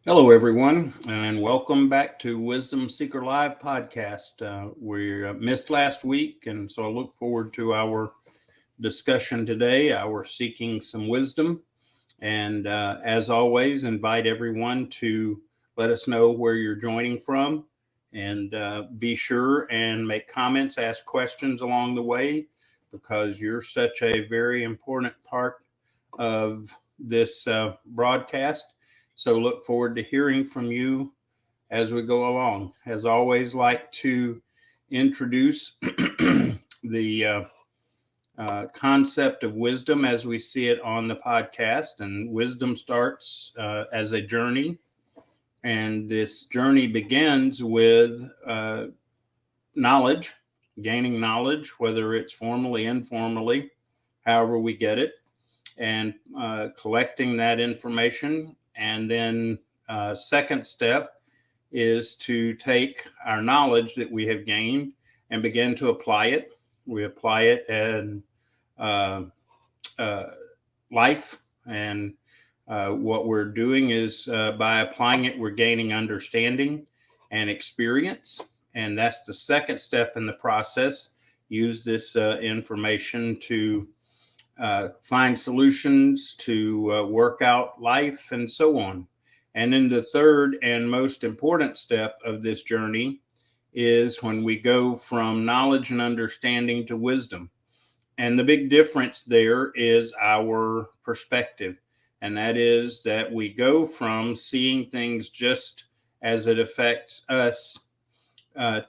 Hello, everyone, and welcome back to Wisdom Seeker Live podcast. We missed last week, and so I look forward to our discussion today. Our seeking some wisdom, and as always, invite everyone to let us know where you're joining from, and be sure and make comments, ask questions along the way, because you're such a very important part of this broadcast. So look forward to hearing from you as we go along. As always, like to introduce the concept of wisdom as we see it on the podcast. And wisdom starts as a journey. And this journey begins with knowledge, gaining knowledge, whether it's formally, informally, however we get it, and collecting that information. And then, second step is to take our knowledge that we have gained and begin to apply it. We apply it in uh, uh, life, and what we're doing is by applying it, we're gaining understanding and experience. And that's the second step in the process. Use this information to find solutions, to work out life, and so on. And then the third and most important step of this journey is when we go from knowledge and understanding to wisdom. And the big difference there is our perspective. And that is that we go from seeing things just as it affects us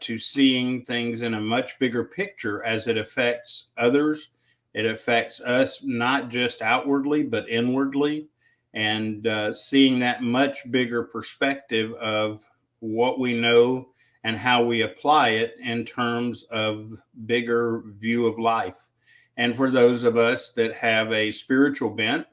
to seeing things in a much bigger picture as it affects others. It affects us not just outwardly, but inwardly, and seeing that much bigger perspective of what we know and how we apply it in terms of bigger view of life. And for those of us that have a spiritual bent,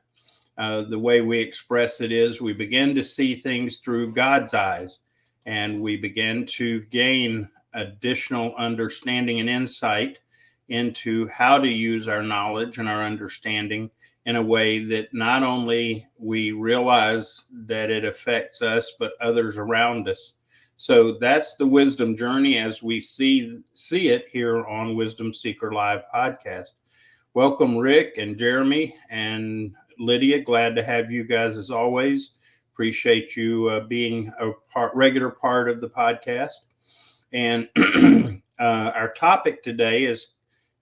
the way we express it is we begin to see things through God's eyes, and we begin to gain additional understanding and insight into how to use our knowledge and our understanding in a way that not only we realize that it affects us, but others around us. So that's the wisdom journey as we see it here on Wisdom Seeker Live podcast. Welcome, Rick and Jeremy and Lydia. Glad to have you guys as always. Appreciate you being a regular part of the podcast. And our topic today is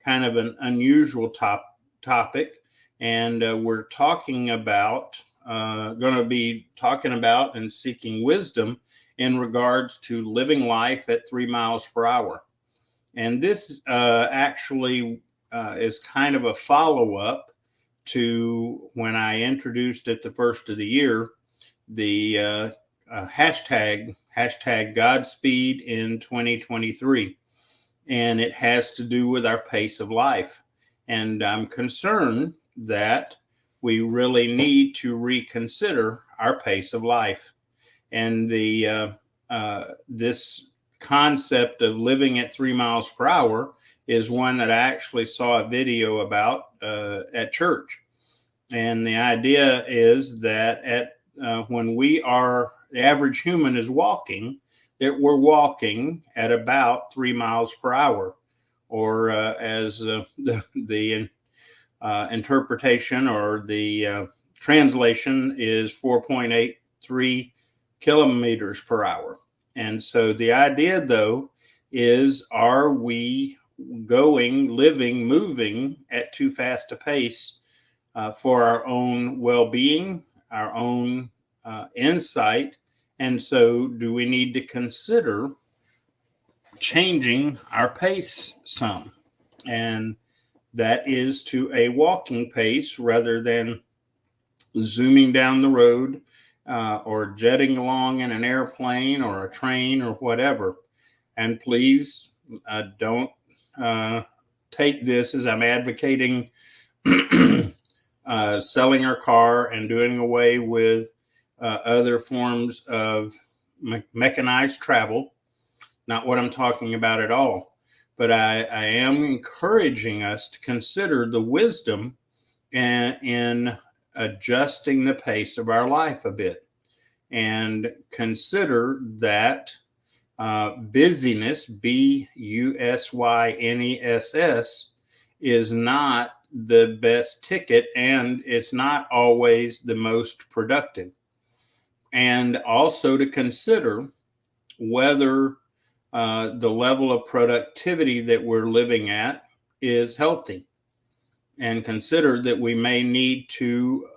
kind of an unusual topic. And we're talking about, going to be talking about and seeking wisdom in regards to living life at 3 miles per hour. And this actually is kind of a follow-up to when I introduced at the first of the year the hashtag Godspeed in 2023. And it has to do with our pace of life. And I'm concerned that we really need to reconsider our pace of life. And this concept of living at 3 miles per hour is one that I actually saw a video about at church. And the idea is that when the average human is walking, that we're walking at about 3 miles per hour, or as the interpretation or the translation is 4.83 kilometers per hour. And so the idea, though, is are we living, moving at too fast a pace for our own well-being, our own insight? And so do we need to consider changing our pace some? And that is to a walking pace rather than zooming down the road or jetting along in an airplane or a train or whatever. And please don't take this as I'm advocating selling our car and doing away with other forms of mechanized travel. Not what I'm talking about at all. But I am encouraging us to consider the wisdom in adjusting the pace of our life a bit. and consider that busyness, busyness, is not the best ticket, and it's not always the most productive. And also to consider whether the level of productivity that we're living at is healthy, and consider that we may need to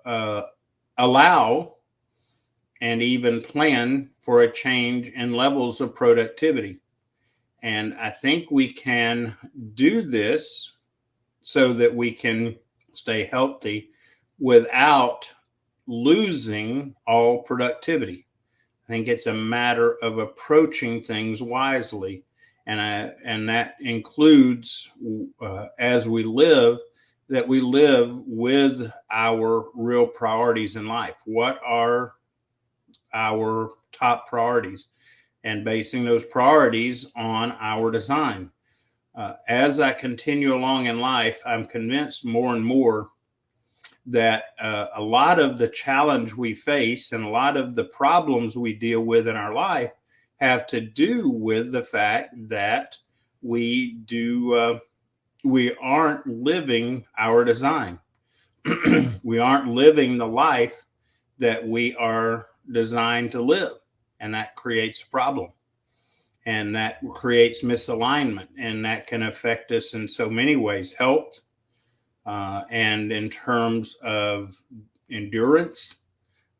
allow and even plan for a change in levels of productivity. And I think we can do this so that we can stay healthy without losing all productivity. I think it's a matter of approaching things wisely. And that includes as we live, that we live with our real priorities in life. What are our top priorities? And basing those priorities on our design. As I continue along in life, I'm convinced more and more that a lot of the challenge we face and a lot of the problems we deal with in our life have to do with the fact that we aren't living our design. We aren't living the life that we are designed to live, and that creates a problem, and that creates misalignment, and that can affect us in so many ways: health, and in terms of endurance,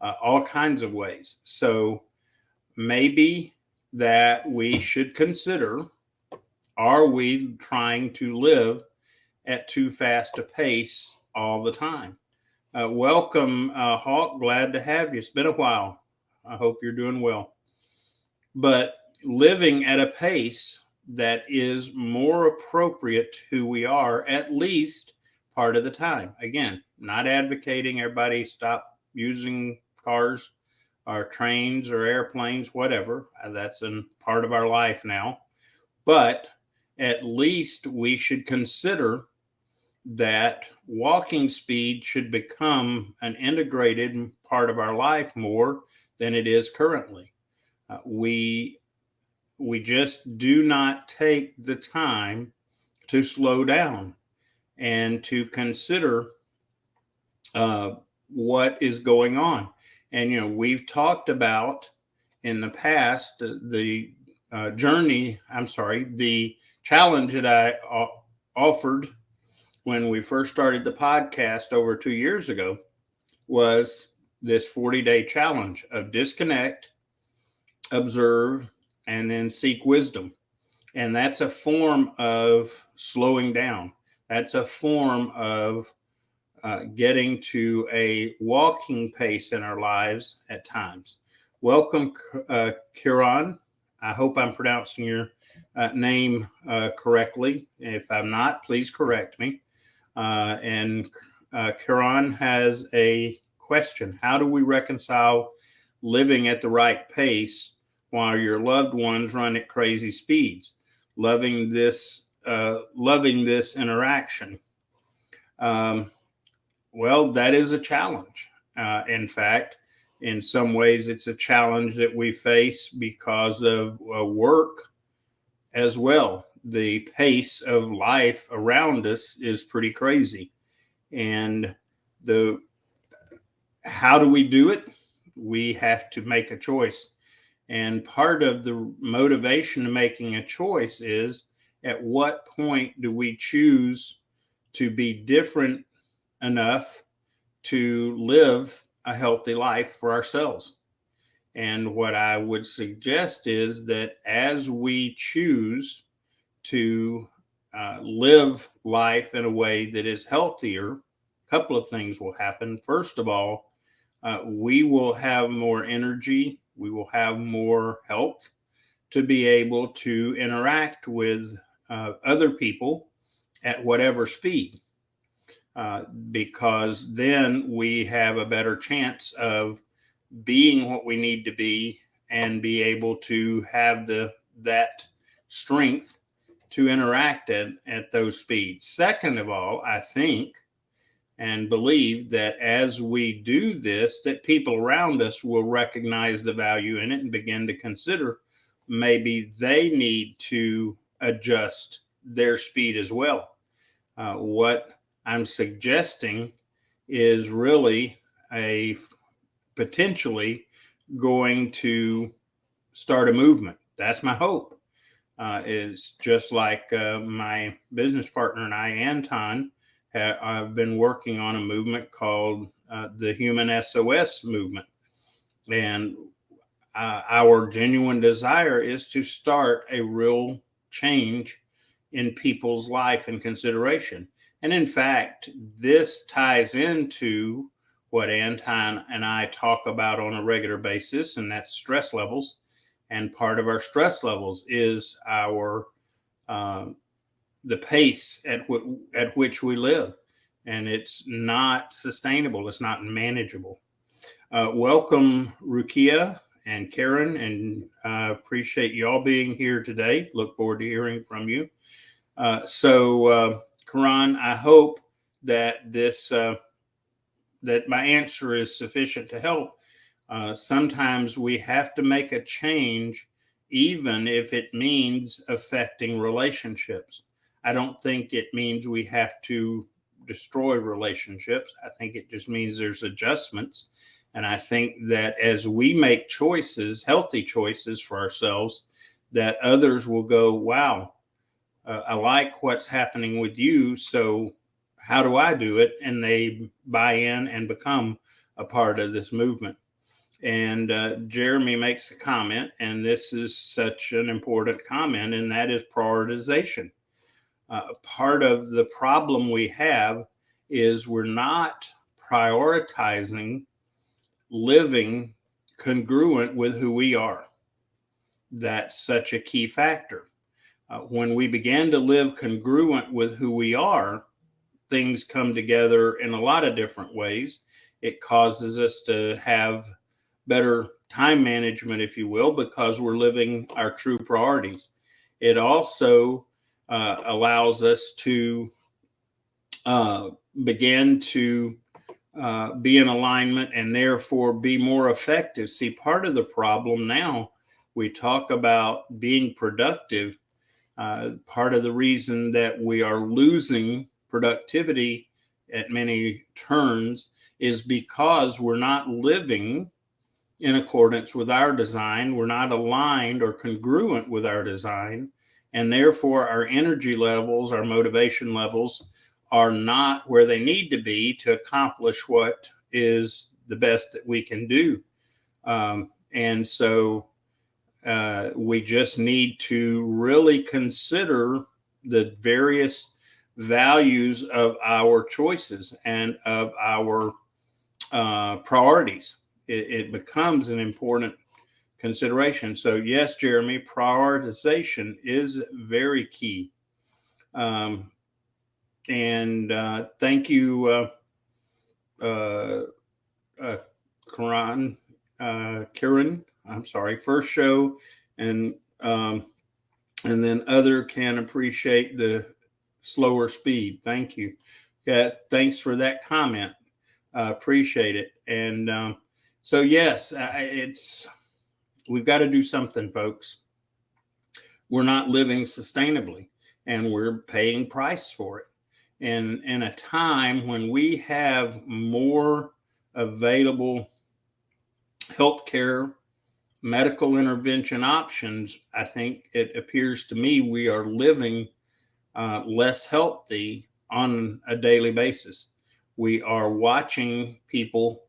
all kinds of ways. So maybe that we should consider, are we trying to live at too fast a pace all the time? Welcome, Hawk. Glad to have you. It's been a while. I hope you're doing well. But living at a pace that is more appropriate to who we are, at least part of the time. Again, not advocating everybody stop using cars or trains or airplanes, whatever. That's a part of our life now. But at least we should consider that walking speed should become an integrated part of our life more than it is currently. We just do not take the time to slow down and to consider what is going on. And we've talked about in the past the challenge that I offered when we first started the podcast over 2 years ago was this 40-day challenge of disconnect, observe, and then seek wisdom. And that's a form of slowing down. That's a form of getting to a walking pace in our lives at times. Welcome, Kiran. I hope I'm pronouncing your name correctly. If I'm not, please correct me. And Kiran has a question. How do we reconcile living at the right pace while your loved ones run at crazy speeds? Loving this interaction. Well, that is a challenge. In fact, in some ways, it's a challenge that we face because of work as well. The pace of life around us is pretty crazy. And how do we do it? We have to make a choice. And part of the motivation to making a choice is, at what point do we choose to be different enough to live a healthy life for ourselves? And what I would suggest is that as we choose to live life in a way that is healthier, a couple of things will happen. First of all, we will have more energy. We will have more health to be able to interact with other people at whatever speed, because then we have a better chance of being what we need to be and be able to have that strength to interact at those speeds. Second of all, I think, and believe that as we do this, that people around us will recognize the value in it and begin to consider maybe they need to adjust their speed as well. What I'm suggesting is really a potentially going to start a movement. That's my hope. It's just like my business partner and I, Anton, I've been working on a movement called the Human SOS movement. And our genuine desire is to start a real change in people's life and consideration. And in fact, this ties into what Anton and I talk about on a regular basis, and that's stress levels. And part of our stress levels is our the pace at which we live, and it's not sustainable. It's not manageable. Welcome, Rukia and Karen, and I appreciate you all being here today. Look forward to hearing from you. Karan, I hope that that my answer is sufficient to help. Sometimes we have to make a change, even if it means affecting relationships. I don't think it means we have to destroy relationships. I think it just means there's adjustments. And I think that as we make choices, healthy choices for ourselves, that others will go, wow, I like what's happening with you. So how do I do it? And they buy in and become a part of this movement. And Jeremy makes a comment, and this is such an important comment, and that is prioritization. Part of the problem we have is we're not prioritizing living congruent with who we are. That's such a key factor. When we begin to live congruent with who we are, things come together in a lot of different ways. It causes us to have better time management, if you will, because we're living our true priorities. It also allows us to begin to be in alignment and therefore be more effective. See, part of the problem now, we talk about being productive. Part of the reason that we are losing productivity at many turns is because we're not living in accordance with our design. We're not aligned or congruent with our design. And therefore, our energy levels, our motivation levels are not where they need to be to accomplish what is the best that we can do. And so we just need to really consider the various values of our choices and of our priorities. It becomes an important consideration. So yes, Jeremy, prioritization is very key. And thank you, Karen, I'm sorry, first show, and then other can appreciate the slower speed. Thank you. Yeah, thanks for that comment. Appreciate it. And so yes, we've got to do something, folks. We're not living sustainably, and we're paying price for it. And in a time when we have more available healthcare, medical intervention options, I think it appears to me we are living less healthy on a daily basis. We are watching people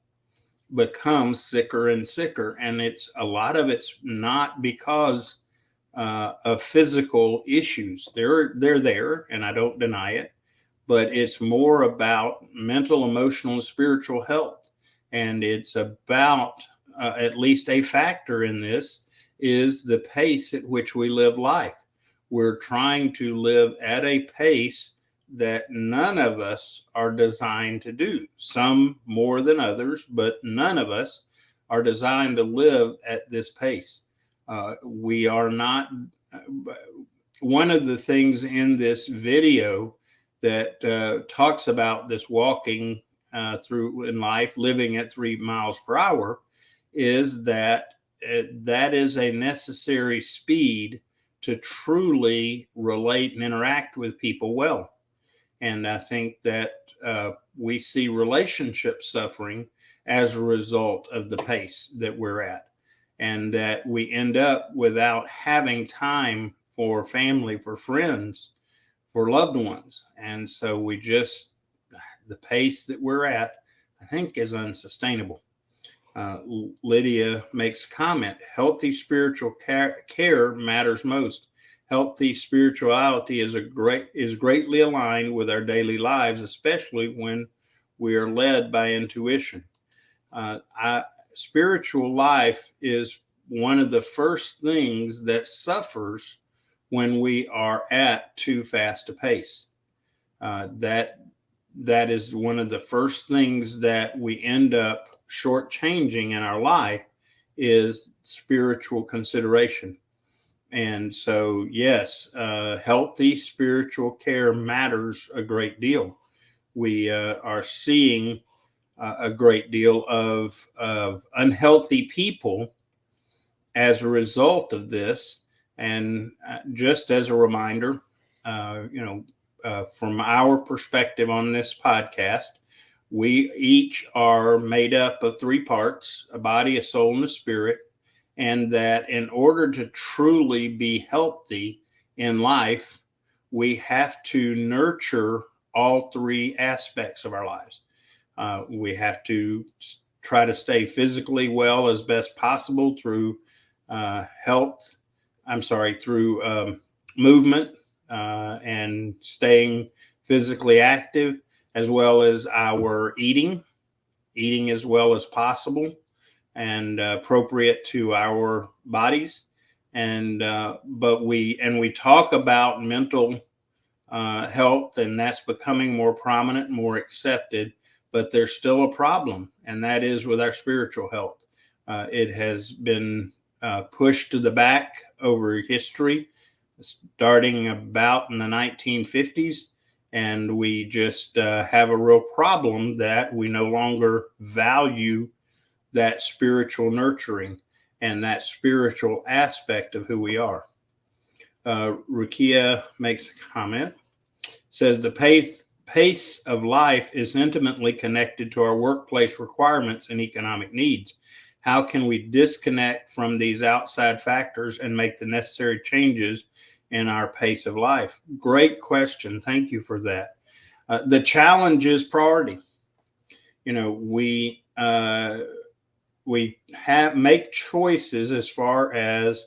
become sicker and sicker, and a lot of it's not because of physical issues. They're there, and I don't deny it, but it's more about mental, emotional, and spiritual health. And it's about at least a factor in this is the pace at which we live life. We're trying to live at a pace that none of us are designed to do. Some more than others, but none of us are designed to live at this pace. We are not. One of the things in this video that talks about this walking through in life, living at 3 miles per hour, is that that is a necessary speed to truly relate and interact with people well. And I think that we see relationships suffering as a result of the pace that we're at, and that we end up without having time for family, for friends, for loved ones. And so the pace that we're at, I think, is unsustainable. Lydia makes a comment: healthy spiritual care matters most. Healthy spirituality is greatly aligned with our daily lives, especially when we are led by intuition. Spiritual life is one of the first things that suffers when we are at too fast a pace. That is one of the first things that we end up shortchanging in our life, is spiritual consideration. And so, yes, healthy spiritual care matters a great deal. We are seeing a great deal of unhealthy people as a result of this. And just as a reminder, from our perspective on this podcast, we each are made up of 3 parts: a body, a soul, and a spirit. And that in order to truly be healthy in life, we have to nurture all 3 aspects of our lives. We have to try to stay physically well as best possible through through movement and staying physically active, as well as our eating as well as possible and appropriate to our bodies. And but we talk about mental health, and that's becoming more prominent, more accepted. But there's still a problem, and that is with our spiritual health. It has been pushed to the back over history, starting about in the 1950s. And we just have a real problem that we no longer value that spiritual nurturing and that spiritual aspect of who we are. Rukia makes a comment, says the pace of life is intimately connected to our workplace requirements and economic needs. How can we disconnect from these outside factors and make the necessary changes in our pace of life? Great question. Thank you for that. The challenge is priority. We make choices as far as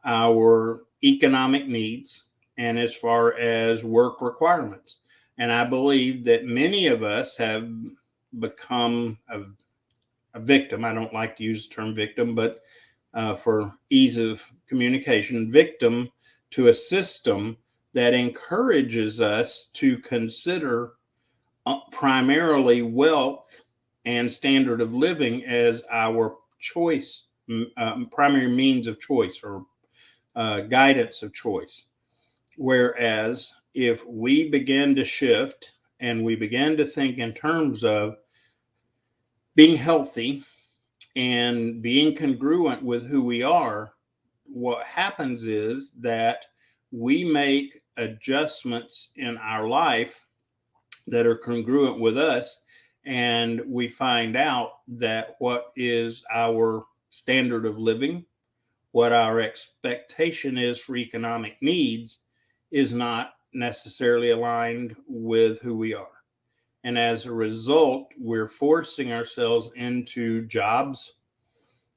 our economic needs and as far as work requirements. And I believe that many of us have become a victim. I don't like to use the term victim, but for ease of communication, victim to a system that encourages us to consider primarily wealth and standard of living as our choice, primary means of choice or guidance of choice. Whereas if we begin to shift and we begin to think in terms of being healthy and being congruent with who we are, what happens is that we make adjustments in our life that are congruent with us, and we find out that what is our standard of living, what our expectation is for economic needs, is not necessarily aligned with who we are. And as a result, we're forcing ourselves into jobs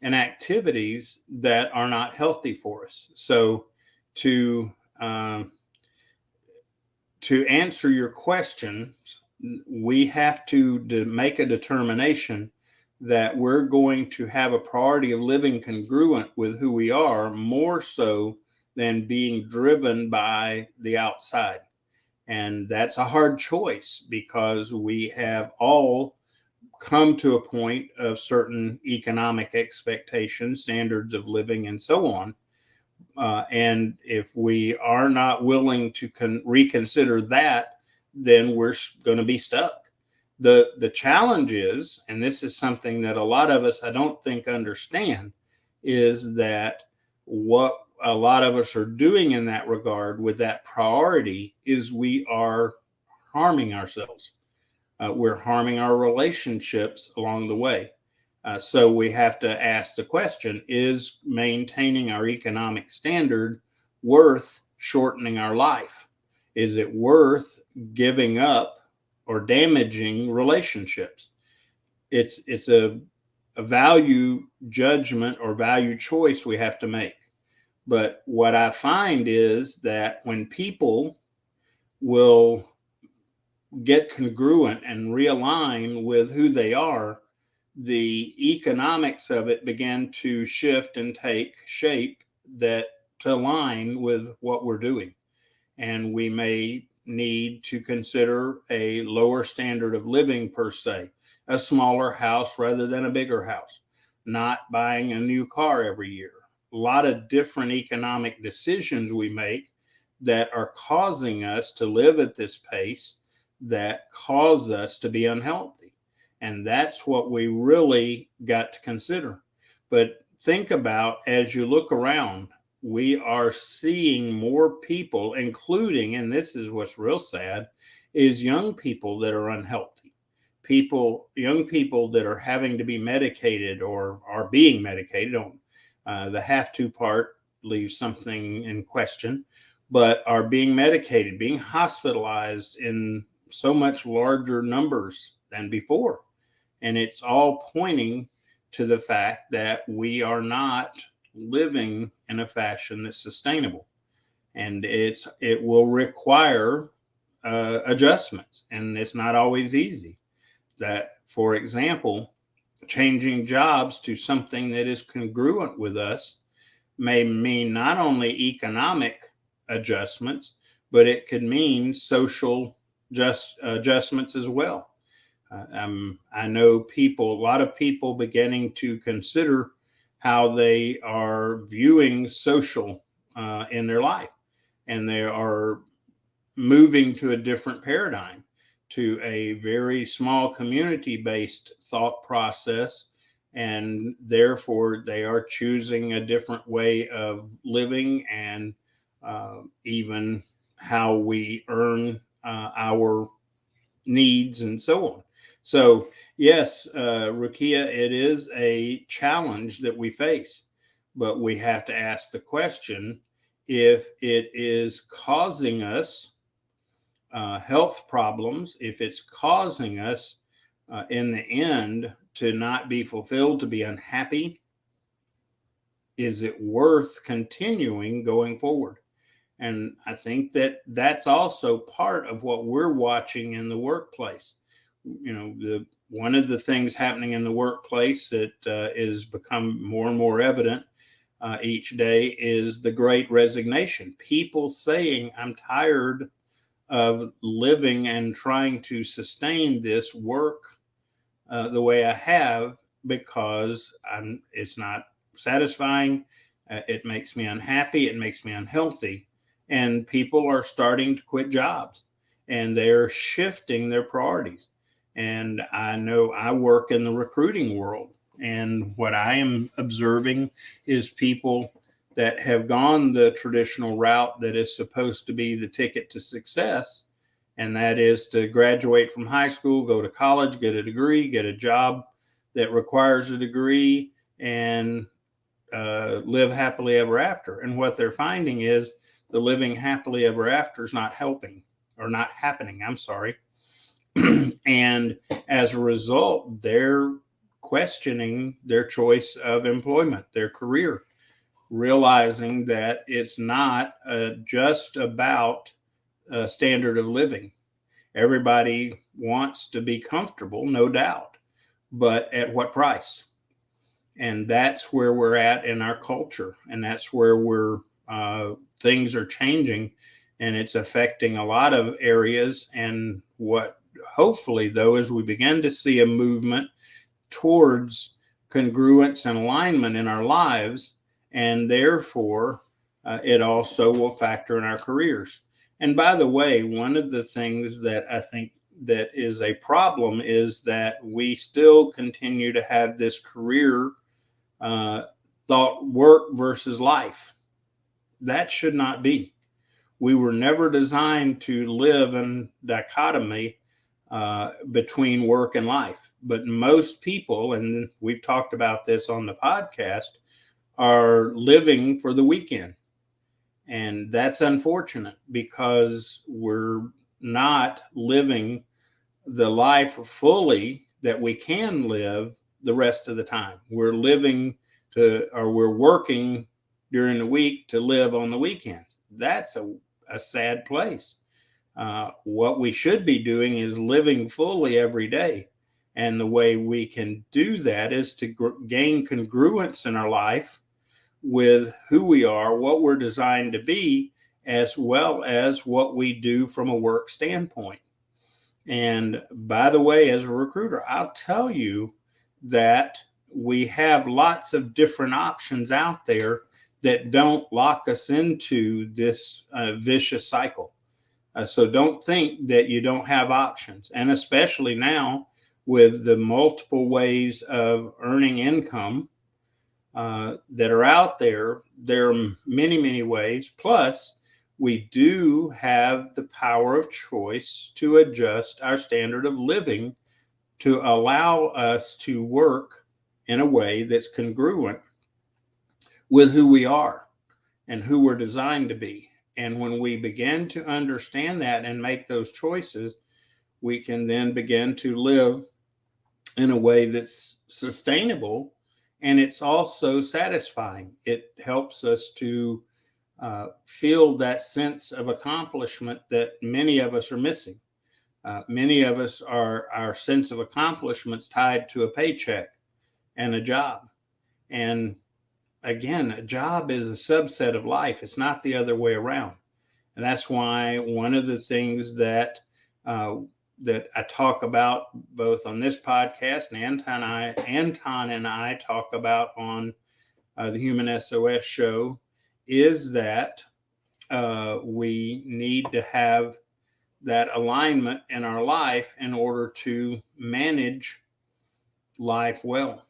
and activities that are not healthy for us. So to answer your question, we have to make a determination that we're going to have a priority of living congruent with who we are, more so than being driven by the outside. And that's a hard choice because we have all come to a point of certain economic expectations, standards of living, and so on. And if we are not willing to reconsider that, then we're going to be stuck. The challenge is, and this is something that a lot of us I don't think understand, is that what a lot of us are doing in that regard with that priority is we are harming ourselves. We're harming our relationships along the way. So we have to ask the question, is maintaining our economic standard worth shortening our life? Is it worth giving up or damaging relationships? It's a value judgment or value choice we have to make. But what I find is that when people will get congruent and realign with who they are, the economics of it began to shift and take shape that to align with what we're doing. And we may need to consider a lower standard of living per se, a smaller house rather than a bigger house, not buying a new car every year. A lot of different economic decisions we make that are causing us to live at this pace that cause us to be unhealthy. And that's what we really got to consider. But think about, as you look around, we are seeing more people, including, and this is what's real sad, is young people that are unhealthy. Young people that are having to be medicated or are being medicated. The have to part leaves something in question, but are being medicated, being hospitalized in so much larger numbers than before. And it's all pointing to the fact that we are not living in a fashion that's sustainable. And it will require adjustments, and it's not always easy. That, for example, changing jobs to something that is congruent with us may mean not only economic adjustments, but it could mean social adjustments as well. I know a lot of people beginning to consider how they are viewing social in their life, and they are moving to a different paradigm, to a very small community-based thought process, and therefore they are choosing a different way of living and even how we earn our needs and so on. So yes, Rukia, it is a challenge that we face, but we have to ask the question, if it is causing us health problems, if it's causing us in the end to not be fulfilled, to be unhappy, is it worth continuing going forward? And I think that that's also part of what we're watching in the workplace. One of the things happening in the workplace that is become more and more evident each day is the great resignation. People saying, I'm tired of living and trying to sustain this work the way I have, because it's not satisfying. It makes me unhappy. It makes me unhealthy. And people are starting to quit jobs, and they're shifting their priorities. And I know I work in the recruiting world, and what I am observing is people that have gone the traditional route that is supposed to be the ticket to success, and that is to graduate from high school, go to college, get a degree, get a job that requires a degree, and live happily ever after. And what they're finding is the living happily ever after is not helping, or not happening. I'm sorry. And as a result, they're questioning their choice of employment, their career, realizing that it's not just about a standard of living. Everybody wants to be comfortable, no doubt, but at what price? And that's where we're at in our culture, and that's where things are changing, and it's affecting a lot of areas. And what hopefully, though, is we begin to see a movement towards congruence and alignment in our lives, and therefore it also will factor in our careers. And by the way, one of the things that I think that is a problem is that we still continue to have this career uh, thought, work versus life. That should not be. We were never designed to live in dichotomy between work and life. But most people, and we've talked about this on the podcast, are living for the weekend. And that's unfortunate because we're not living the life fully that we can live the rest of the time. We're living or we're working during the week to live on the weekends. That's a sad place. What we should be doing is living fully every day. And the way we can do that is to gain congruence in our life with who we are, what we're designed to be, as well as what we do from a work standpoint. And by the way, as a recruiter, I'll tell you that we have lots of different options out there that don't lock us into this vicious cycle. So don't think that you don't have options. And especially now with the multiple ways of earning income that are out there, there are many, many ways. Plus, we do have the power of choice to adjust our standard of living to allow us to work in a way that's congruent with who we are and who we're designed to be. And when we begin to understand that and make those choices, we can then begin to live in a way that's sustainable, and it's also satisfying. It helps us to feel that sense of accomplishment that many of us are missing. Many of us are our sense of accomplishments tied to a paycheck and a job. And again, a job is a subset of life. It's not the other way around. And that's why one of the things that I talk about both on this podcast, and Anton and I talk about on the Human SOS show, is that we need to have that alignment in our life in order to manage life well.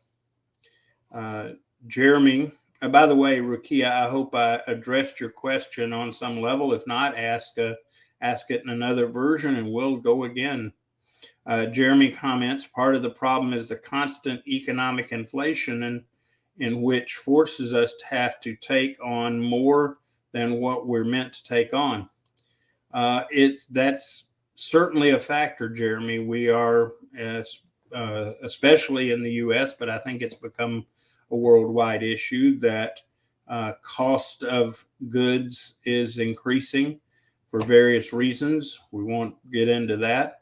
Jeremy, by the way, Rukia, I hope I addressed your question on some level. If not, ask it in another version and we'll go again. Jeremy comments, part of the problem is the constant economic inflation in which forces us to have to take on more than what we're meant to take on. That's certainly a factor, Jeremy. We are, especially in the U.S., but I think it's become a worldwide issue that cost of goods is increasing for various reasons. We won't get into that.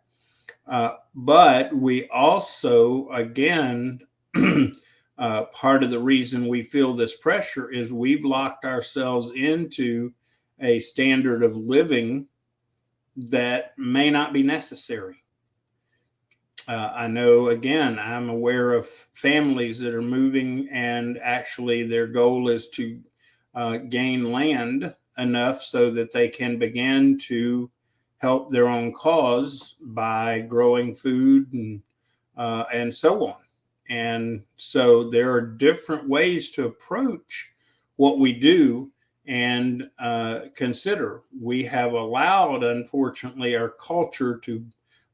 But we also, again, part of the reason we feel this pressure is we've locked ourselves into a standard of living that may not be necessary. I know, again, I'm aware of families that are moving and actually their goal is to gain land enough so that they can begin to help their own cause by growing food and so on. And so there are different ways to approach what we do and consider. We have allowed, unfortunately, our culture to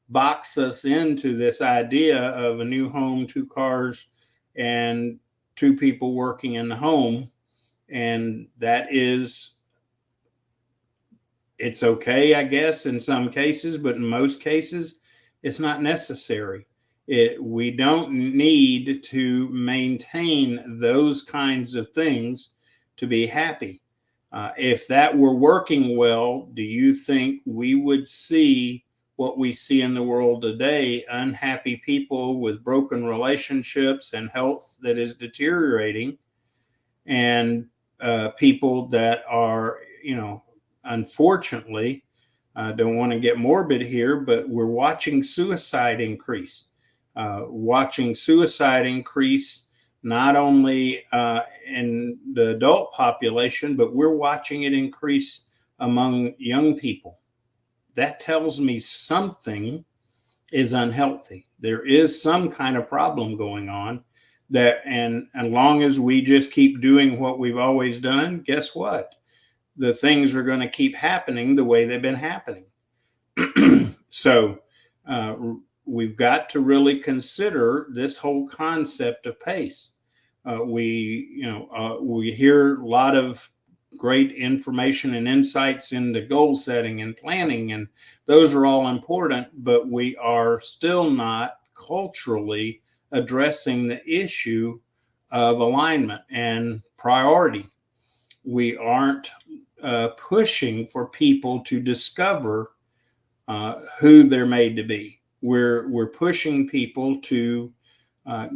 box us into this idea of a new home, 2 cars, and 2 people working in the home. And that is, it's okay, I guess, in some cases, but in most cases, it's not necessary. We don't need to maintain those kinds of things to be happy. If that were working well, do you think we would see what we see in the world today? Unhappy people with broken relationships and health that is deteriorating, and people that are, unfortunately, I don't want to get morbid here, but we're watching suicide increase. Not only in the adult population, but we're watching it increase among young people. that tells me something is unhealthy. There is some kind of problem going on that, and as long as we just keep doing what we've always done, guess what? The things are going to keep happening the way they've been happening. So uh, we've got to really consider this whole concept of pace. We hear a lot of great information and insights into goal setting and planning, and those are all important, but we are still not culturally addressing the issue of alignment and priority. We aren't pushing for people to discover who they're made to be. We're pushing people to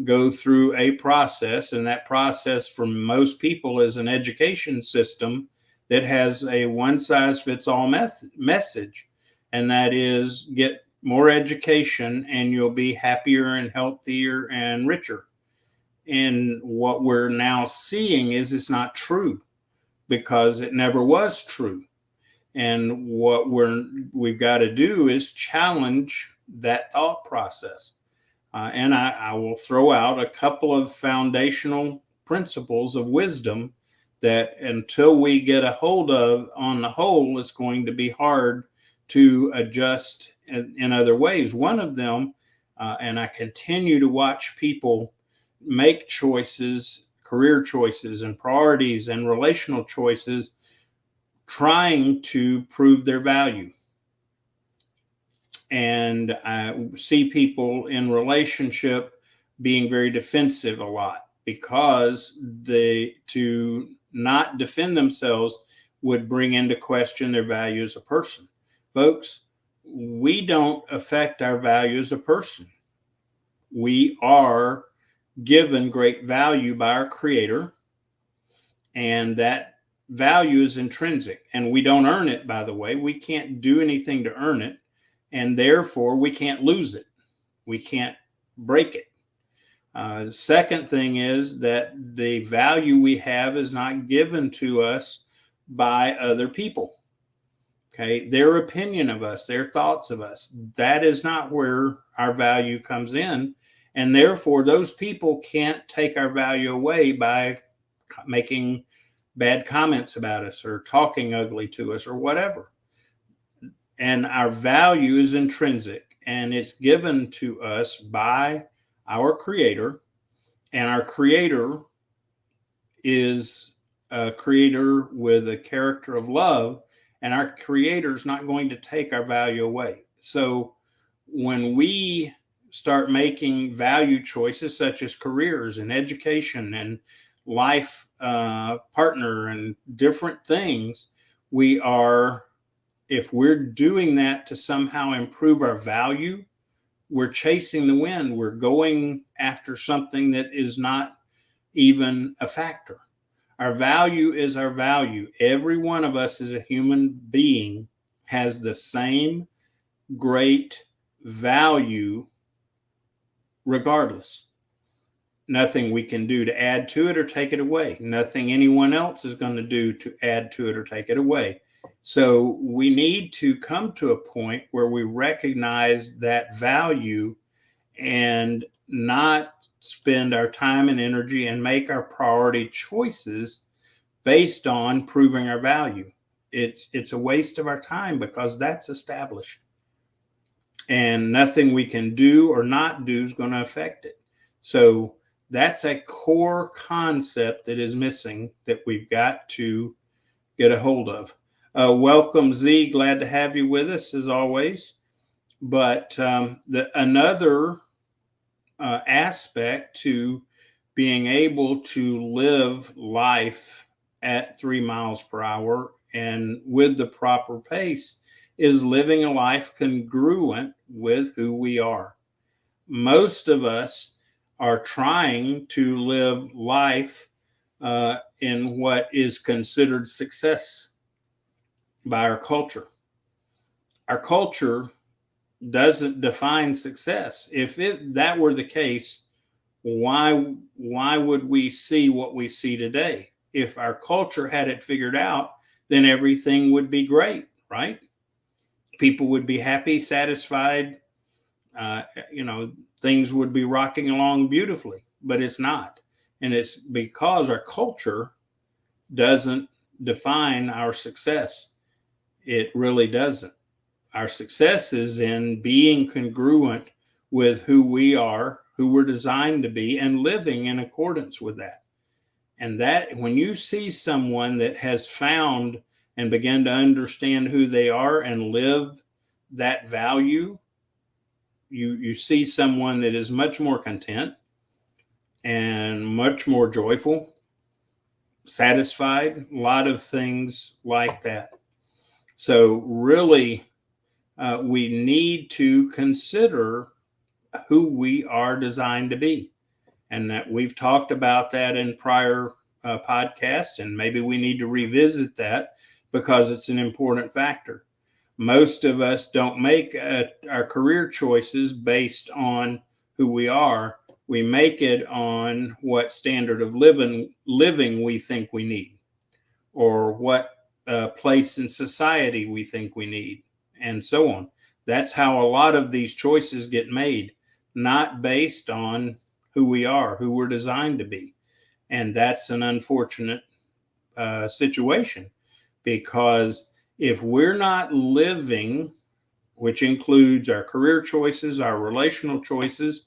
go through a process, and that process for most people is an education system that has a one-size-fits-all message, and that is get more education and you'll be happier and healthier and richer. And what we're now seeing is it's not true, because it never was true. And what we've got to do is challenge that thought process. And I will throw out a couple of foundational principles of wisdom that until we get a hold of, on the whole, it's going to be hard to adjust in other ways. One of them, and I continue to watch people make choices, career choices and priorities and relational choices, trying to prove their value. And I see people in relationship being very defensive a lot, because to not defend themselves would bring into question their value as a person. Folks, we don't affect our value as a person. We are given great value by our Creator, and that value is intrinsic, and we don't earn it, by the way. We can't do anything to earn it, and therefore we can't lose it. We can't break it. Second thing is that the value we have is not given to us by other people. Okay, their opinion of us, their thoughts of us, that is not where our value comes in. And therefore, those people can't take our value away by making bad comments about us or talking ugly to us or whatever. And our value is intrinsic, and it's given to us by our Creator. And our Creator is a creator with a character of love, and our Creator is not going to take our value away. So when we start making value choices such as careers and education and life partner and different things, if we're doing that to somehow improve our value, we're chasing the wind. We're going after something that is not even a factor. Our value is our value. Every one of us as a human being has the same great value regardless. Nothing we can do to add to it or take it away. Nothing anyone else is going to do to add to it or take it away. So we need to come to a point where we recognize that value and not spend our time and energy and make our priority choices based on proving our value. It's a waste of our time, because that's established. And nothing we can do or not do is going to affect it. So that's a core concept that is missing, that we've got to get a hold of. Welcome, Z. Glad to have you with us as always. But another aspect to being able to live life at 3 miles per hour and with the proper pace is living a life congruent with who we are. Most of us are trying to live life in what is considered success by our culture. Our culture doesn't define success. If that were the case, why would we see what we see today? If our culture had it figured out, then everything would be great, right? people would be happy, satisfied, things would be rocking along beautifully, but it's not. And it's because our culture doesn't define our success. It really doesn't. Our success is in being congruent with who we are, who we're designed to be, and living in accordance with that. And that when you see someone that has found and began to understand who they are and live that value, you see someone that is much more content and much more joyful, satisfied, a lot of things like that. So really, we need to consider who we are designed to be. And that we've talked about that in prior podcasts, and maybe we need to revisit that because it's an important factor. Most of us don't make our career choices based on who we are. We make it on what standard of living we think we need, or what place in society we think we need, and so on. That's how a lot of these choices get made, not based on who we are, who we're designed to be. And that's an unfortunate situation, because if we're not living, which includes our career choices, our relational choices,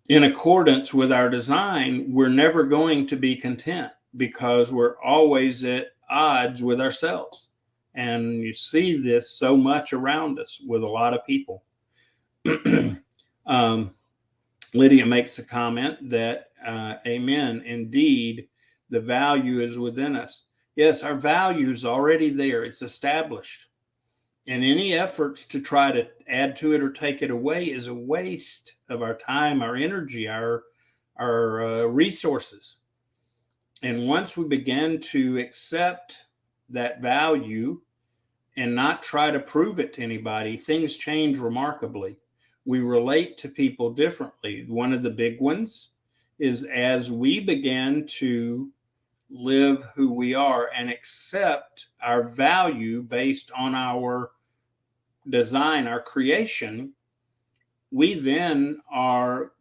in accordance with our design, we're never going to be content, because we're always at odds with ourselves. And you see this so much around us with a lot of people. Lydia makes a comment that, amen, indeed, the value is within us. Yes, our value is already there. It's established. And any efforts to try to add to it or take it away is a waste of our time, our energy, our resources. And once we begin to accept that value and not try to prove it to anybody, things change remarkably. We relate to people differently. One of the big ones is as we begin to live who we are and accept our value based on our design, our creation, we then are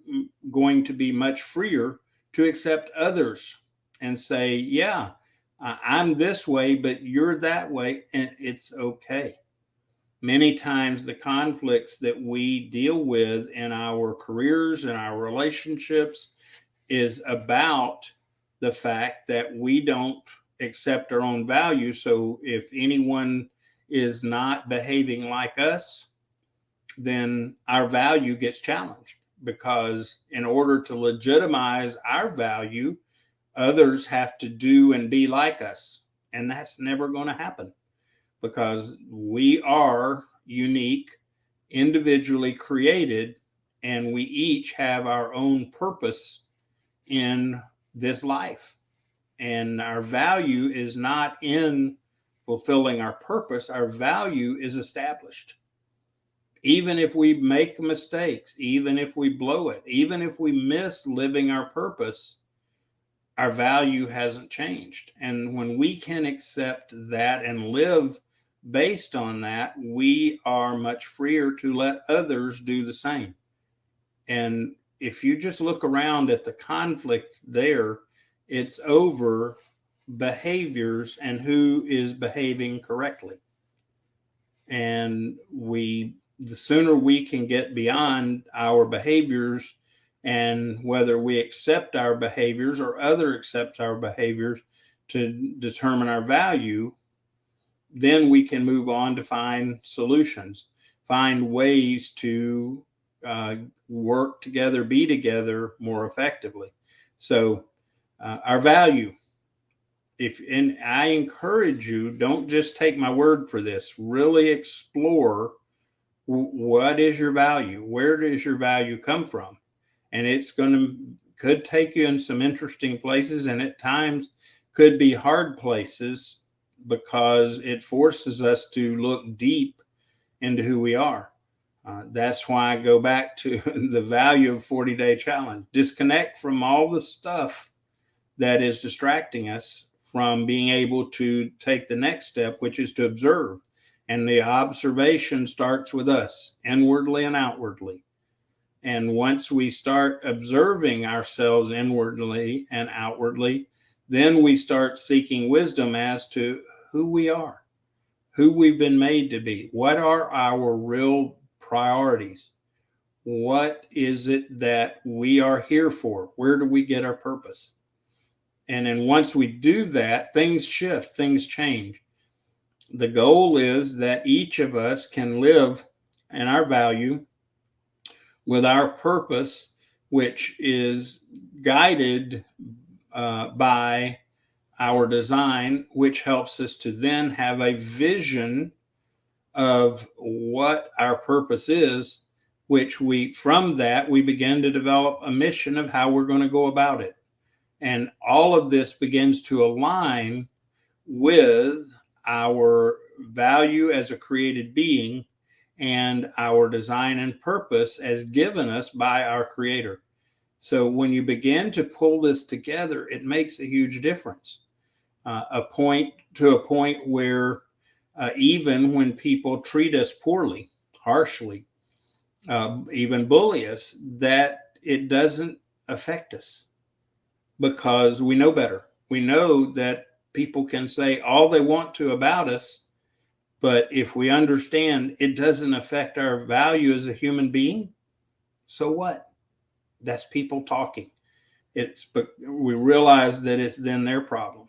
going to be much freer to accept others and say, yeah, I'm this way, but you're that way, and it's okay. Many times the conflicts that we deal with in our careers and our relationships is about the fact that we don't accept our own value. So if anyone is not behaving like us, then our value gets challenged, because in order to legitimize our value, others have to do and be like us. And that's never going to happen, because we are unique, individually created, and we each have our own purpose in this life. And our value is not in fulfilling our purpose. Our value is established. Even if we make mistakes, even if we blow it, even if we miss living our purpose, our value hasn't changed. And when we can accept that and live based on that, we are much freer to let others do the same. And if you just look around at the conflicts there, it's over behaviors and who is behaving correctly. And the sooner we can get beyond our behaviors, and whether we accept our behaviors or other accept our behaviors to determine our value, then we can move on to find solutions, find ways to work together, be together more effectively. So our value, and I encourage you, don't just take my word for this, really explore what is your value? Where does your value come from? And it's could take you in some interesting places, and at times could be hard places, because it forces us to look deep into who we are. That's why I go back to the value of 40-day challenge. Disconnect from all the stuff that is distracting us from being able to take the next step, which is to observe And the observation starts with us, inwardly and outwardly. And once we start observing ourselves inwardly and outwardly, then we start seeking wisdom as to who we are, who we've been made to be. What are our real priorities? What is it that we are here for? Where do we get our purpose? And then once we do that, things shift, things change. The goal is that each of us can live in our value with our purpose, which is guided by our design, which helps us to then have a vision of what our purpose is, which from that, we begin to develop a mission of how we're going to go about it. And all of this begins to align with our value as a created being and our design and purpose as given us by our Creator. So when you begin to pull this together, it makes a huge difference. A point where even when people treat us poorly, harshly, even bully us, that it doesn't affect us because we know better. We know that people can say all they want to about us, but if we understand it doesn't affect our value as a human being, so what? That's people talking. But we realize that it's then their problem.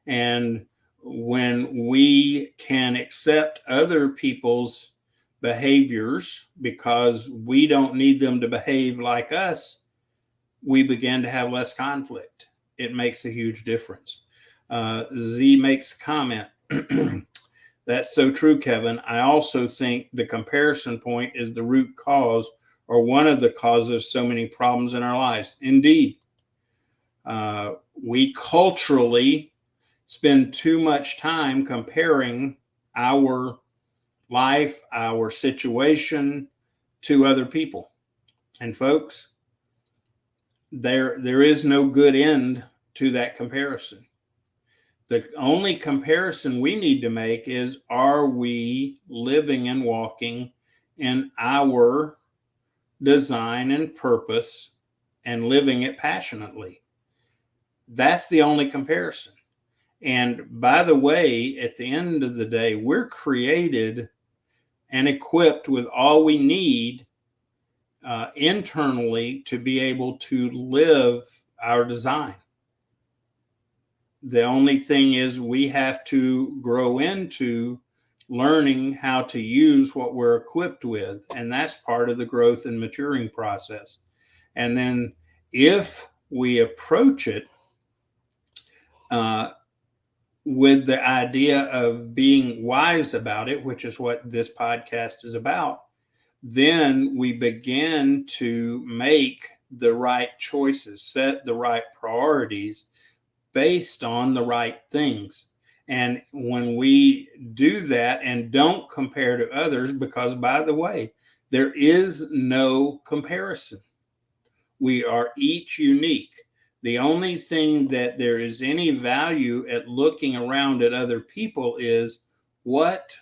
And when we can accept other people's behaviors because we don't need them to behave like us, we begin to have less conflict. It makes a huge difference. Z makes a comment. That's so true, Kevin. I also think the comparison point is the root cause or one of the causes of so many problems in our lives. Indeed, we culturally spend too much time comparing our life, our situation to other people. And folks, there is no good end to that comparison. The only comparison we need to make is, are we living and walking in our design and purpose and living it passionately? That's the only comparison. And by the way, at the end of the day, we're created and equipped with all we need internally to be able to live our design. The only thing is we have to grow into learning how to use what we're equipped with. And that's part of the growth and maturing process. And then if we approach it with the idea of being wise about it, which is what this podcast is about, then we begin to make the right choices, set the right priorities based on the right things. And when we do that and don't compare to others, because by the way, there is no comparison. We are each unique. The only thing that there is any value at looking around at other people is what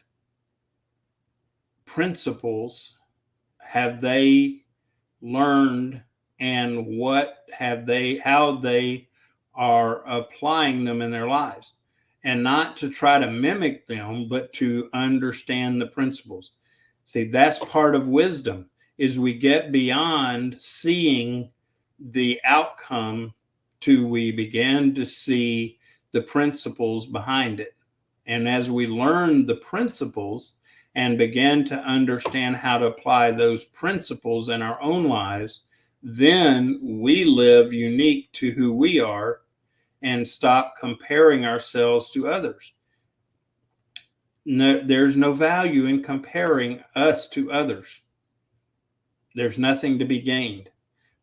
principles have they learned and how they are applying them in their lives, and not to try to mimic them, but to understand the principles. See, that's part of wisdom, is we get beyond seeing the outcome to we begin to see the principles behind it. And as we learn the principles and begin to understand how to apply those principles in our own lives, then we live unique to who we are and stop comparing ourselves to others. No, there's no value in comparing us to others. There's nothing to be gained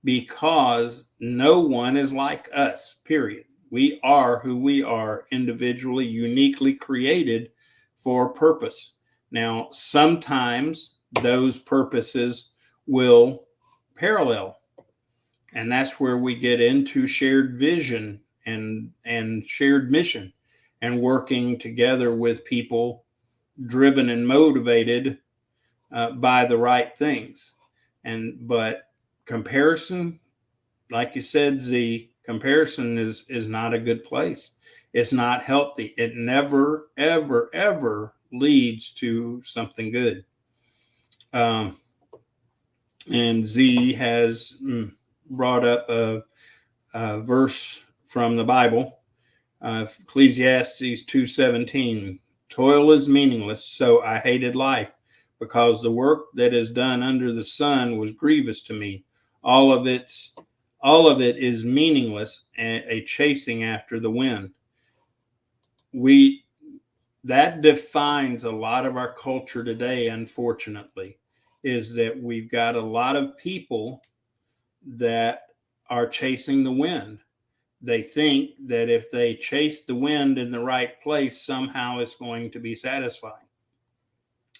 because no one is like us, period. We are who we are, individually, uniquely created for purpose. Now, sometimes those purposes will parallel, and that's where we get into shared vision and shared mission and working together with people driven and motivated by the right things. But comparison, like you said, Z, comparison is not a good place. It's not healthy. It never, ever, ever leads to something good. And Z has brought up a verse from the Bible, Ecclesiastes 2:17. Toil is meaningless, so I hated life, because the work that is done under the sun was grievous to me. All of it is meaningless, and a chasing after the wind. That defines a lot of our culture today, unfortunately, is that we've got a lot of people that are chasing the wind. They think that if they chase the wind in the right place, somehow it's going to be satisfying.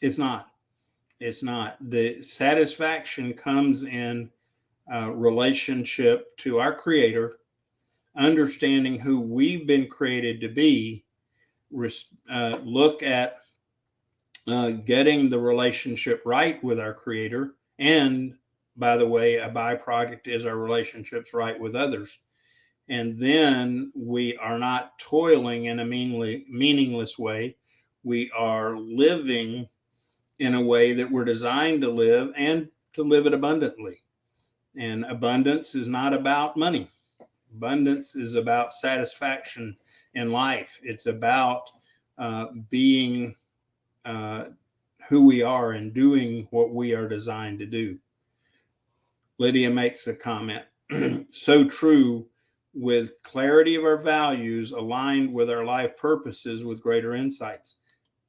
It's not. It's not. The satisfaction comes in relationship to our Creator, understanding who we've been created to be, look at getting the relationship right with our Creator. And by the way, a byproduct is our relationships right with others. And then we are not toiling in a meaningless way. We are living in a way that we're designed to live, and to live it abundantly. And abundance is not about money. Abundance is about satisfaction in life. It's about being who we are and doing what we are designed to do. Lydia makes a comment. So true. With clarity of our values aligned with our life purposes with greater insights.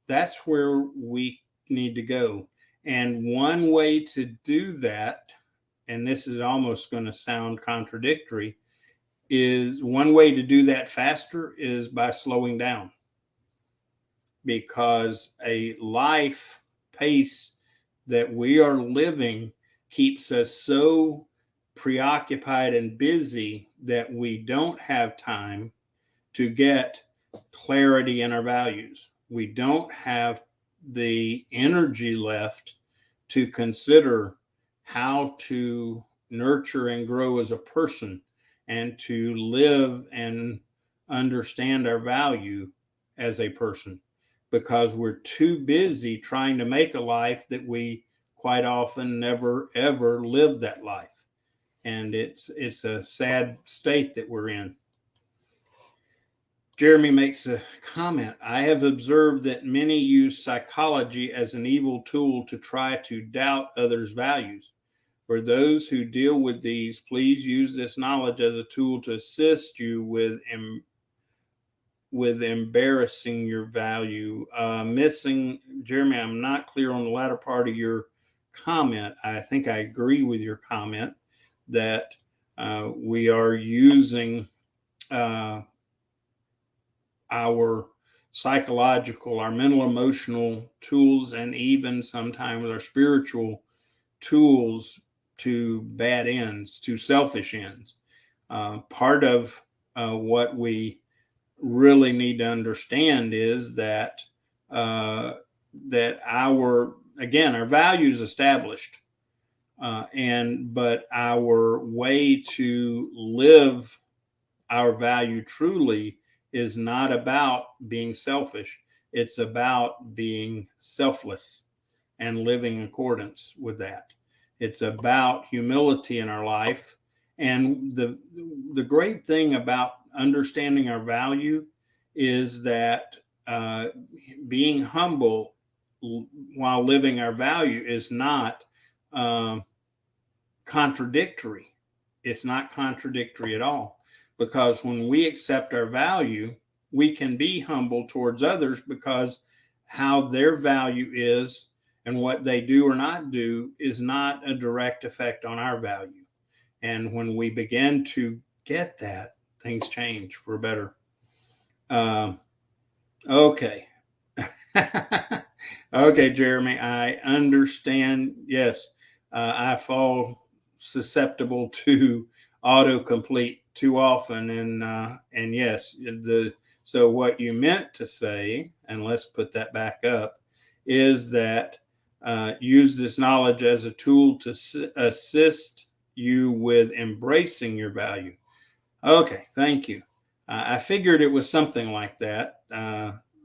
That's where we need to go. And one way to do that, and this is almost going to sound contradictory, is one way to do that faster is by slowing down. Because a life pace that we are living keeps us so preoccupied and busy that we don't have time to get clarity in our values. We don't have the energy left to consider how to nurture and grow as a person, and to live and understand our value as a person, because we're too busy trying to make a life that we quite often never ever live that life. And it's a sad state that we're in. Jeremy makes a comment. I have observed that many use psychology as an evil tool to try to doubt others' values. For those who deal with these, please use this knowledge as a tool to assist you with embarrassing your value. Jeremy, I'm not clear on the latter part of your comment. I think I agree with your comment that we are using our psychological, our mental, emotional tools, and even sometimes our spiritual tools to bad ends, to selfish ends. Part of what we really need to understand is that our values established, but our way to live our value truly is not about being selfish. It's about being selfless and living in accordance with that. It's about humility in our life. And the great thing about understanding our value is that being humble while living our value is not contradictory. It's not contradictory at all. Because when we accept our value, we can be humble towards others, because how their value is and what they do or not do is not a direct effect on our value. And when we begin to get that, things change for better. Okay. Okay, Jeremy, I understand. Yes, I fall susceptible to autocomplete too often, and yes, so what you meant to say, and let's put that back up, is that use this knowledge as a tool to assist you with embracing your value. Okay, thank you. I figured it was something like that.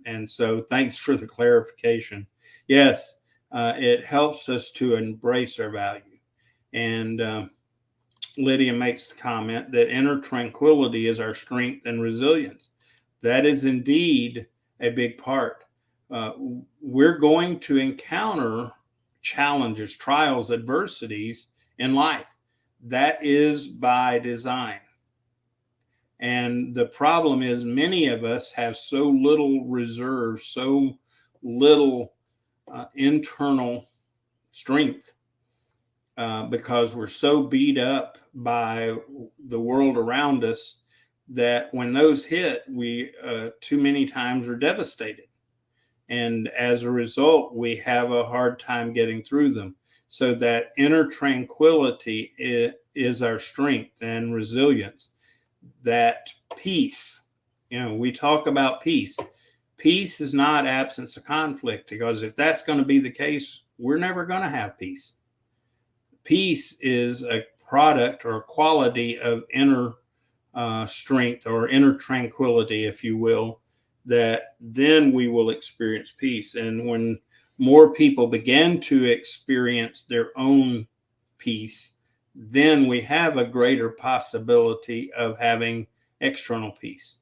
And so thanks for the clarification. Yes, it helps us to embrace our value. And Lydia makes the comment that inner tranquility is our strength and resilience. That is indeed a big part. Uh, we're going to encounter challenges, trials, adversities in life. That is by design. And the problem is, many of us have so little reserve, so little internal strength because we're so beat up by the world around us that when those hit, we too many times are devastated. And as a result, we have a hard time getting through them. So that inner tranquility is our strength and resilience. That peace, we talk about peace. Peace is not absence of conflict, because if that's going to be the case, we're never going to have peace. Peace is a product or a quality of inner strength or inner tranquility, if you will, that then we will experience peace. And when more people begin to experience their own peace, then we have a greater possibility of having external peace.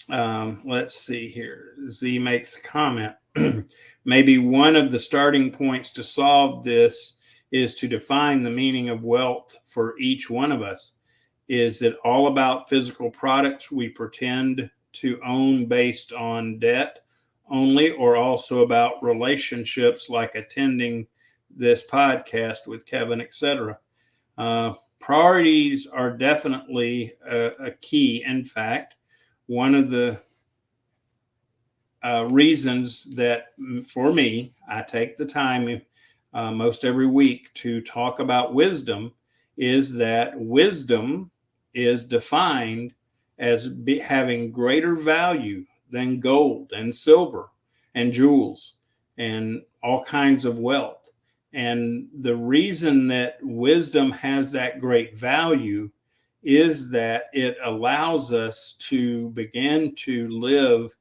Let's see here. Z makes a comment. Maybe one of the starting points to solve this is to define the meaning of wealth for each one of us. Is it all about physical products we pretend to own based on debt only, or also about relationships like attending this podcast with Kevin, etc.? Priorities are definitely a key. In fact, one of the reasons that for me, I take the time most every week to talk about wisdom is that wisdom is defined as having greater value than gold and silver and jewels and all kinds of wealth. And the reason that wisdom has that great value is that it allows us to begin to live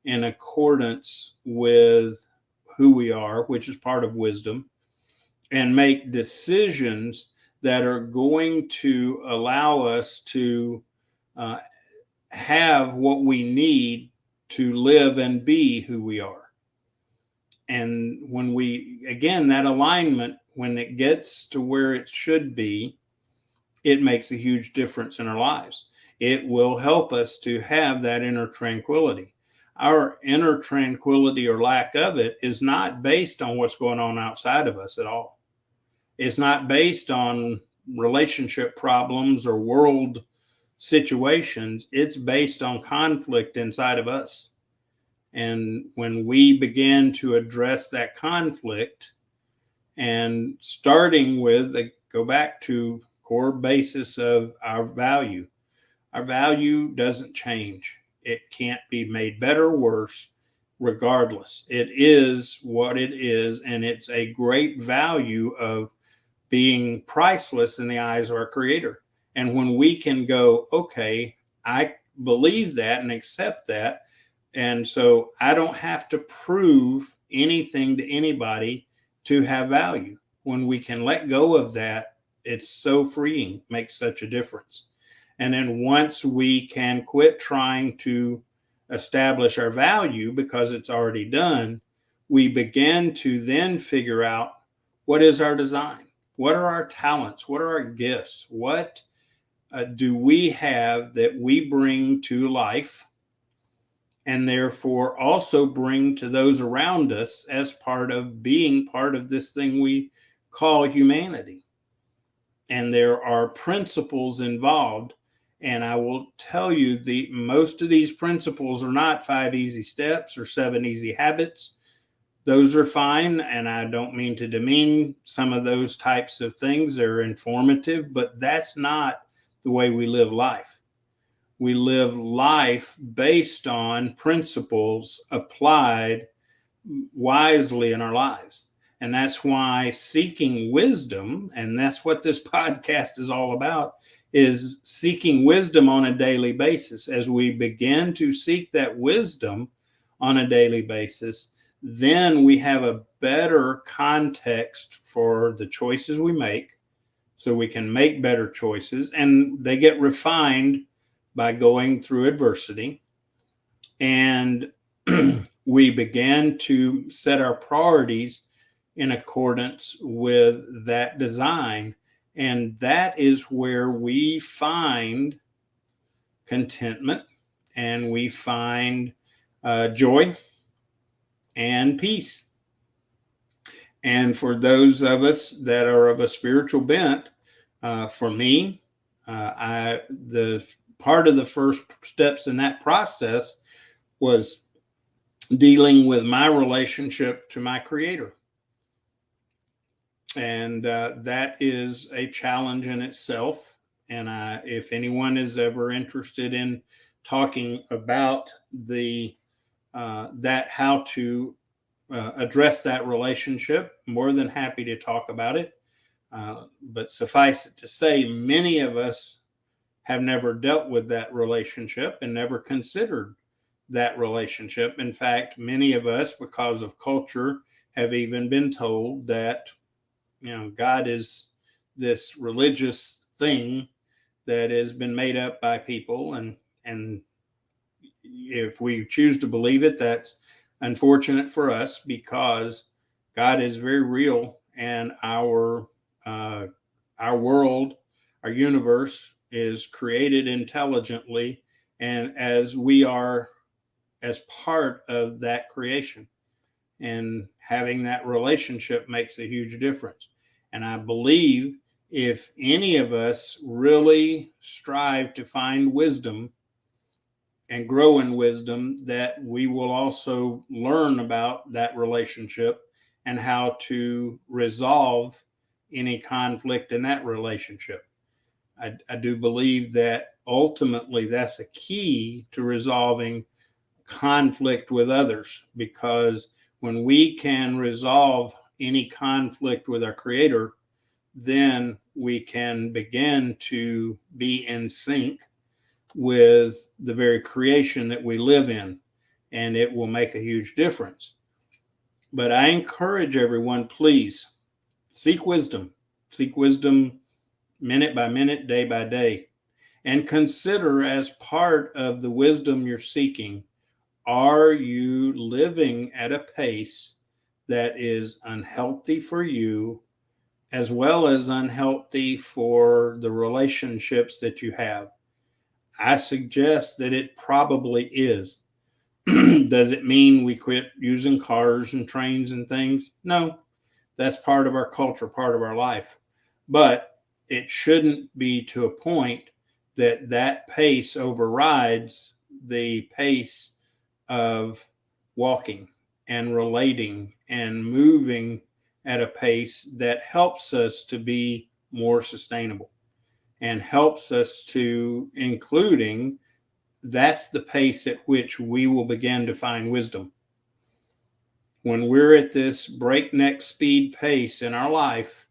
in accordance with who we are, which is part of wisdom, and make decisions that are going to allow us to have what we need to live and be who we are. And when that alignment, when it gets to where it should be, it makes a huge difference in our lives. It will help us to have that inner tranquility. Our inner tranquility or lack of it is not based on what's going on outside of us at all. It's not based on relationship problems or world situations. It's based on conflict inside of us. And when we begin to address that conflict, and starting with go back to core basis of our value doesn't change. It can't be made better or worse. Regardless, it is what it is, and it's a great value of being priceless in the eyes of our Creator. And when we can go, okay, I believe that and accept that, and so I don't have to prove anything to anybody to have value. When we can let go of that, it's so freeing, makes such a difference. And then once we can quit trying to establish our value because it's already done, we begin to then figure out what is our design, what are our talents, what are our gifts, what do we have that we bring to life, and therefore also bring to those around us as part of being part of this thing we call humanity. And there are principles involved. And I will tell you, most of these principles are not 5 easy steps or 7 easy habits. Those are fine. And I don't mean to demean some of those types of things. They're informative, but that's not the way we live life. We live life based on principles applied wisely in our lives. And that's why seeking wisdom, and that's what this podcast is all about, is seeking wisdom on a daily basis. As we begin to seek that wisdom on a daily basis, then we have a better context for the choices we make, so we can make better choices, and they get refined by going through adversity. And we began to set our priorities in accordance with that design. And that is where we find contentment, and we find joy and peace. And for those of us that are of a spiritual bent, for me, the part of the first steps in that process was dealing with my relationship to my Creator. And that is a challenge in itself. And if anyone is ever interested in talking about how to address that relationship, more than happy to talk about it. But suffice it to say, many of us have never dealt with that relationship and never considered that relationship. In fact, many of us, because of culture, have even been told that, God is this religious thing that has been made up by people. And if we choose to believe it, that's unfortunate for us, because God is very real, and our world, our universe, is created intelligently, and as we are as part of that creation. And having that relationship makes a huge difference. And I believe if any of us really strive to find wisdom and grow in wisdom, that we will also learn about that relationship and how to resolve any conflict in that relationship. I do believe that ultimately that's a key to resolving conflict with others, because when we can resolve any conflict with our Creator, then we can begin to be in sync with the very creation that we live in, and it will make a huge difference. But I encourage everyone, please seek wisdom. Seek wisdom minute by minute, day by day, and consider, as part of the wisdom you're seeking, are you living at a pace that is unhealthy for you, as well as unhealthy for the relationships that you have? I suggest that it probably is. Does it mean we quit using cars and trains and things? No, that's part of our culture, part of our life. But it shouldn't be to a point that that pace overrides the pace of walking and relating and moving at a pace that helps us to be more sustainable and helps us to, including, that's the pace at which we will begin to find wisdom. When we're at this breakneck speed pace in our life,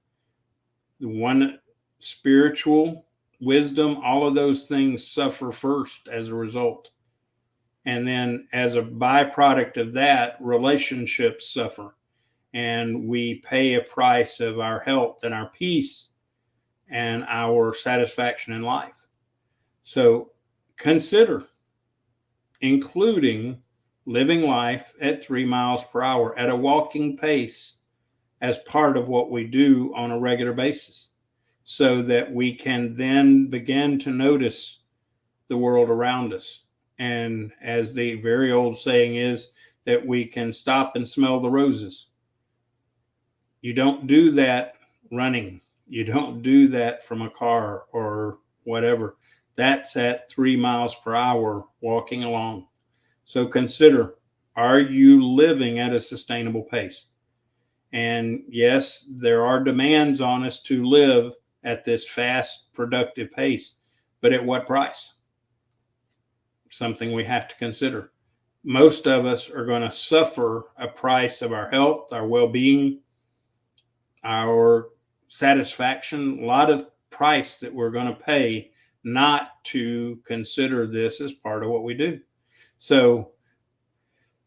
the one, spiritual, wisdom, all of those things suffer first as a result. And then as a byproduct of that, relationships suffer, and we pay a price of our health and our peace and our satisfaction in life. So consider including living life at 3 miles per hour at a walking pace as part of what we do on a regular basis, so that we can then begin to notice the world around us. And as the very old saying is, that we can stop and smell the roses. You don't do that running. You don't do that from a car or whatever. That's at 3 miles per hour walking along. So consider, are you living at a sustainable pace? And yes, there are demands on us to live at this fast, productive pace, but at what price? Something we have to consider. most of us are going to suffer a price of our health, our well-being, our satisfaction, a lot of price that we're going to pay not to consider this as part of what we do. So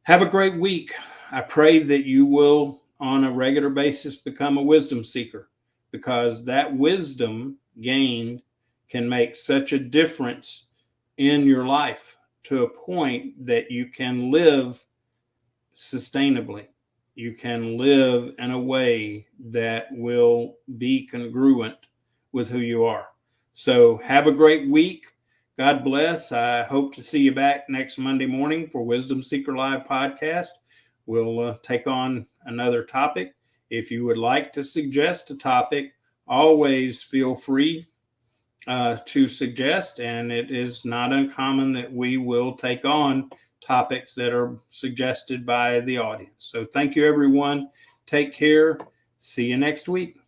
have a great week. I pray that you will, on a regular basis, become a wisdom seeker, because that wisdom gained can make such a difference in your life to a point that you can live sustainably. You can live in a way that will be congruent with who you are. So have a great week. God bless. I hope to see you back next Monday morning for Wisdom Seeker Live podcast. We'll take on another topic. If you would like to suggest a topic, always feel free to suggest, and it is not uncommon that we will take on topics that are suggested by the audience. So thank you, everyone. Take care. See you next week.